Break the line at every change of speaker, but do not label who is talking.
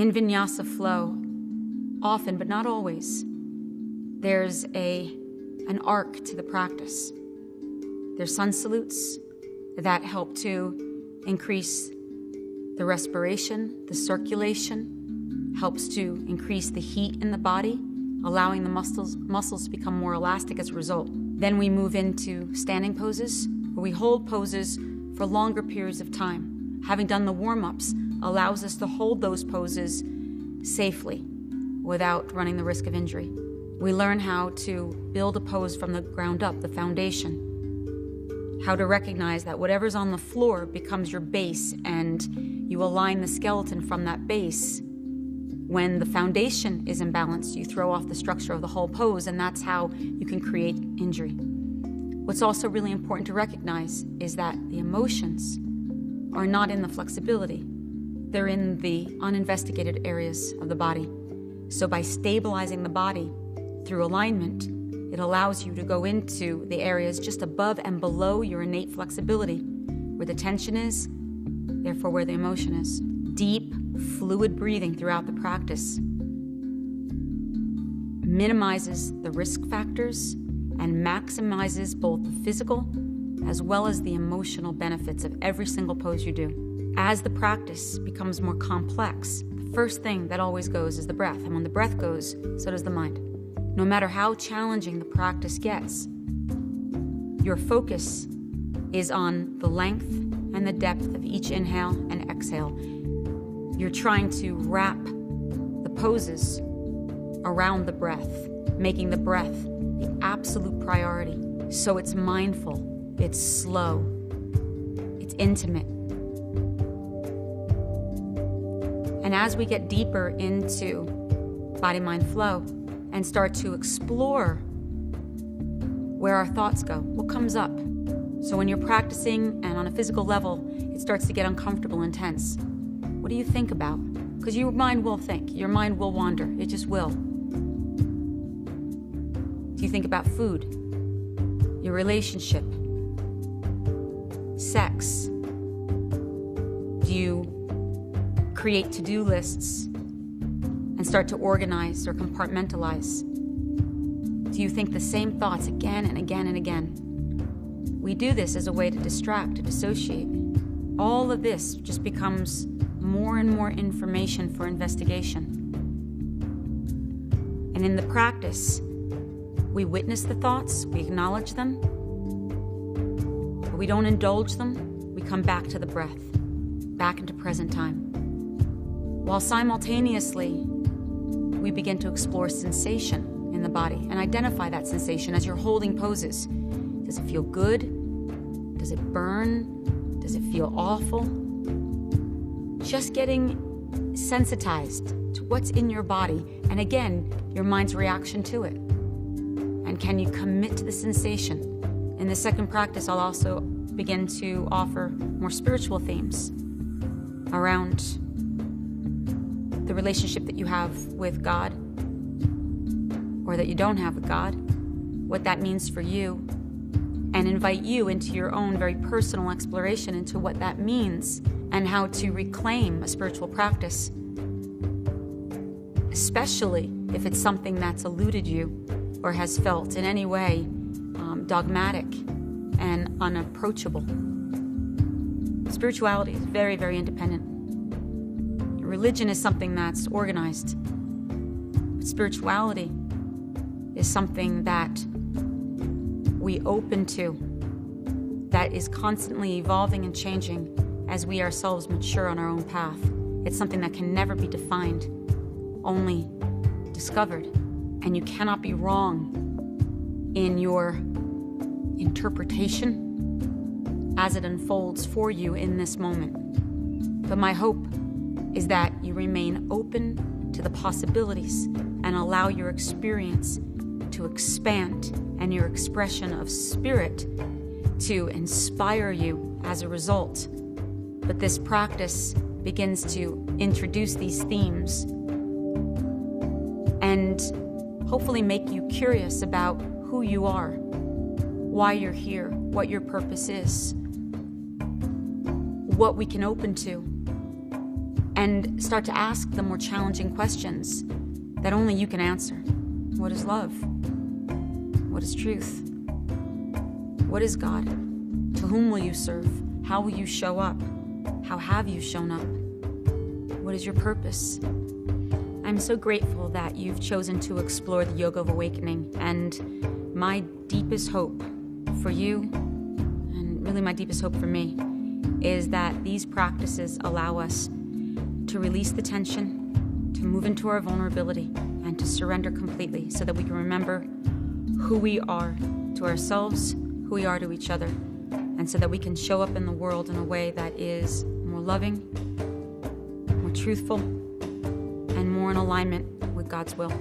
In vinyasa flow, often, but not always, there's an arc to the practice. There's sun salutes that help to increase the respiration, the circulation, helps to increase the heat in the body, allowing the muscles to become more elastic as a result. Then we move into standing poses, where we hold poses for longer periods of time. Having done the warm-ups allows us to hold those poses safely without running the risk of injury. We learn how to build a pose from the ground up, the foundation. How to recognize that whatever's on the floor becomes your base, and you align the skeleton from that base. When the foundation is imbalanced, you throw off the structure of the whole pose, and that's how you can create injury. What's also really important to recognize is that the emotions are not in the flexibility. They're in the uninvestigated areas of the body. So by stabilizing the body through alignment, it allows you to go into the areas just above and below your innate flexibility, where the tension is, therefore where the emotion is. Deep, fluid breathing throughout the practice minimizes the risk factors and maximizes both the physical as well as the emotional benefits of every single pose you do. As the practice becomes more complex, the first thing that always goes is the breath. And when the breath goes, so does the mind. No matter how challenging the practice gets, your focus is on the length and the depth of each inhale and exhale. You're trying to wrap the poses around the breath, making the breath the absolute priority. So it's mindful, it's slow, it's intimate. And as we get deeper into body-mind flow and start to explore where our thoughts go, what comes up. So when you're practicing and on a physical level, it starts to get uncomfortable and tense. What do you think about? Because your mind will think, your mind will wander, it just will. Do you think about food, your relationship, sex? Do you create to-do lists and start to organize or compartmentalize? Do you think the same thoughts again and again and again? We do this as a way to distract, to dissociate. All of this just becomes more and more information for investigation. And in the practice, we witness the thoughts, we acknowledge them, but we don't indulge them. We come back to the breath, back into present time. While simultaneously, we begin to explore sensation in the body and identify that sensation as you're holding poses. Does it feel good? Does it burn? Does it feel awful? Just getting sensitized to what's in your body, and again, your mind's reaction to it. And can you commit to the sensation? In the second practice, I'll also begin to offer more spiritual themes around the relationship that you have with God, or that you don't have with God, what that means for you, and invite you into your own very personal exploration into what that means and how to reclaim a spiritual practice, especially if it's something that's eluded you or has felt in any way dogmatic and unapproachable. Spirituality is very, very independent. Religion is something that's organized. But spirituality is something that we open to, that is constantly evolving and changing as we ourselves mature on our own path. It's something that can never be defined, only discovered. And you cannot be wrong in your interpretation as it unfolds for you in this moment. But my hope is that you remain open to the possibilities and allow your experience to expand and your expression of spirit to inspire you as a result. But this practice begins to introduce these themes and hopefully make you curious about who you are, why you're here, what your purpose is, what we can open to, and start to ask the more challenging questions that only you can answer. What is love? What is truth? What is God? To whom will you serve? How will you show up? How have you shown up? What is your purpose? I'm so grateful that you've chosen to explore the Yoga of Awakening, and my deepest hope for you, and really my deepest hope for me, is that these practices allow us to release the tension, to move into our vulnerability, and to surrender completely so that we can remember who we are to ourselves, who we are to each other, and so that we can show up in the world in a way that is more loving, more truthful, and more in alignment with God's will.